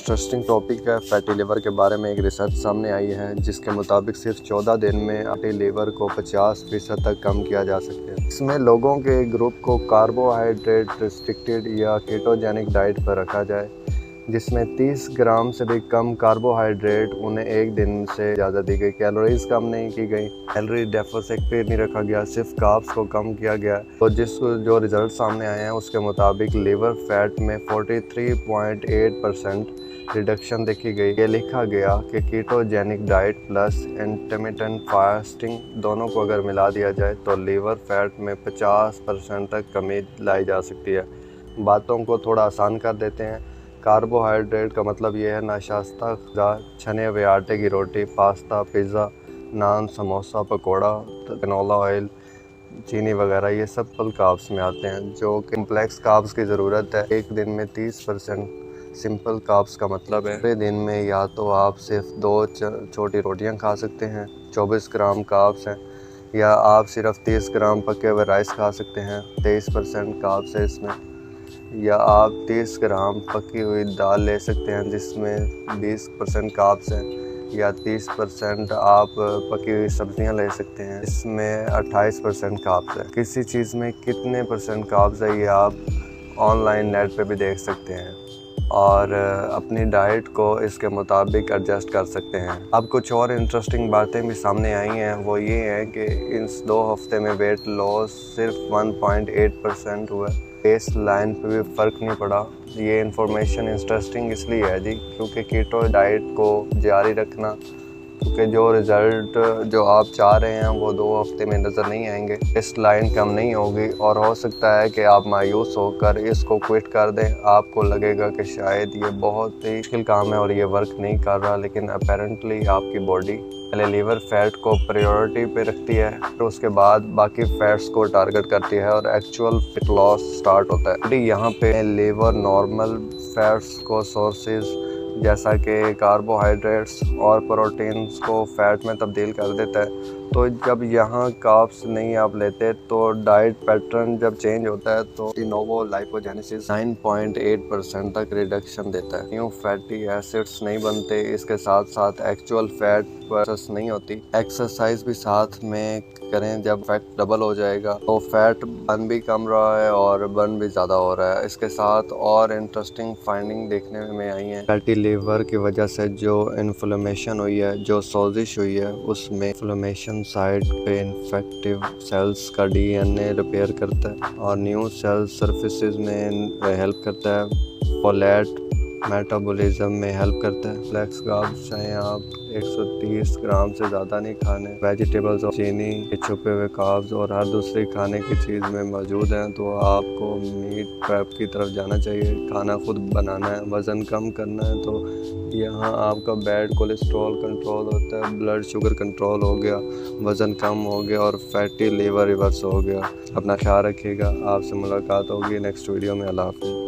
Interesting topic है। Fatty liver के बारे में एक रिसर्च सामने आई है जिसके मुताबिक सिर्फ 14 दिन में फैटी लिवर को 50% तक कम किया जा सकता है। इसमें लोगों के ग्रुप को कार्बोहाइड्रेट रिस्ट्रिक्टेड या कीटोजेनिक डाइट पर रखा जाए, जिसमें 30 ग्राम से भी कम कार्बोहाइड्रेट उन्हें एक दिन से ज़्यादा दी गई। कैलोरीज कम नहीं की गई, कैलोरी डेफिसिट पे नहीं रखा गया, सिर्फ कार्ब्स को कम किया गया। तो जो रिजल्ट सामने आए हैं उसके मुताबिक लिवर फैट में 43.8% रिडक्शन देखी गई। ये लिखा गया कि ketogenic diet plus intermittent fasting दोनों को अगर मिला दिया जाए तो लिवर फैट में 50% तक कमी लाई जा सकती है। बातों को थोड़ा आसान कर देते हैं। कार्बोहाइड्रेट का मतलब ये है नाश्ता, छने हुए आटे की रोटी, पास्ता, पिज़्ज़ा, नान, समोसा, पकोड़ा, कैनोला ऑयल, चीनी वगैरह, ये सब फुल कार्ब्स में आते हैं। जो कम्प्लेक्स कार्ब्स की ज़रूरत है, एक दिन में 30%। सिंपल कार्ब्स का मतलब है पूरे दिन में या तो आप सिर्फ 2 छोटी रोटियां खा सकते हैं, 24 ग्राम कार्ब्स हैं, या आप सिर्फ 30 ग्राम पके हुए राइस खा सकते हैं, 23% कार्ब्स है इसमें, या आप 30 ग्राम पकी हुई दाल ले सकते हैं जिसमें 20% कार्ब्स हैं, या 30% आप पकी हुई सब्जियां ले सकते हैं इसमें 28% कार्ब्स है। किसी चीज़ में कितने % कार्ब्स है ये आप ऑनलाइन नेट पे भी देख सकते हैं और अपनी डाइट को इसके मुताबिक एडजस्ट कर सकते हैं। अब कुछ और इंटरेस्टिंग बातें भी सामने आई हैं, वो ये है कि इस 2 हफ्ते में वेट लॉस सिर्फ 1.8% हुआ। बेस लाइन पे भी फ़र्क नहीं पड़ा। ये इन्फॉर्मेशन इंटरेस्टिंग इसलिए है जी क्योंकि कीटो डाइट को जारी रखना, क्योंकि जो रिज़ल्ट जो आप चाह रहे हैं वो 2 हफ्ते में नज़र नहीं आएंगे, इस लाइन कम नहीं होगी और हो सकता है कि आप मायूस होकर इसको क्विट कर दें। आपको लगेगा कि शायद ये बहुत ही मुश्किल काम है और ये वर्क नहीं कर रहा, लेकिन अपेरेंटली आपकी बॉडी पहले लीवर फैट को प्रायोरिटी पे रखती है, फिर उसके बाद बाकी फैट्स को टारगेट करती है और एक्चुअल वेट लॉस स्टार्ट होता है। यहाँ पे लीवर नॉर्मल फैट्स को सोर्सेज जैसा कि कार्बोहाइड्रेट्स और प्रोटीन्स को फैट में तब्दील कर देता है। तो जब यहाँ कार्ब्स नहीं आप लेते तो डाइट पैटर्न जब चेंज होता है तो डिनोवो लाइपोजेनेसिस 9.8% तक रिडक्शन देता है। न्यू फैटी एसिड्स नहीं बनते, इसके साथ साथ एक्चुअल फैट प्रोसेस नहीं होती। एक्सरसाइज भी साथ में करें, जब फैट डबल हो जाएगा तो फैट बर्न भी कम रहा है और बर्न भी ज़्यादा हो रहा है। इसके साथ और इंटरेस्टिंग फाइंडिंग देखने में आई है। फैटी लिवर की वजह से जो इन्फ्लेमेशन हुई है, जो सोजिश हुई है, उसमें इन्फ्लेमेशन साइड पे इन्फेक्टिव सेल्स का डीएनए रिपेयर करता है और न्यू सेल सर्फेसिस में हेल्प करता है। फोलेट मेटाबॉलिज्म में हेल्प करता है। फ्लैक्स कार्ब्स चाहे आप 130 ग्राम से ज़्यादा नहीं खाने। वेजिटेबल्स और चीनी के छुपे हुए कार्ब्स और हर दूसरी खाने की चीज़ में मौजूद हैं, तो आपको मीट प्रेप की तरफ जाना चाहिए। खाना खुद बनाना है, वज़न कम करना है, तो यहाँ आपका बैड कोलेस्ट्रॉल कंट्रोल होता है, ब्लड शुगर कंट्रोल हो गया, वज़न कम हो गया और फैटी लिवर रिवर्स हो गया। अपना ख्याल रखिएगा। आपसे मुलाकात होगी नेक्स्ट वीडियो में। अल्लाह हाफ़िज़।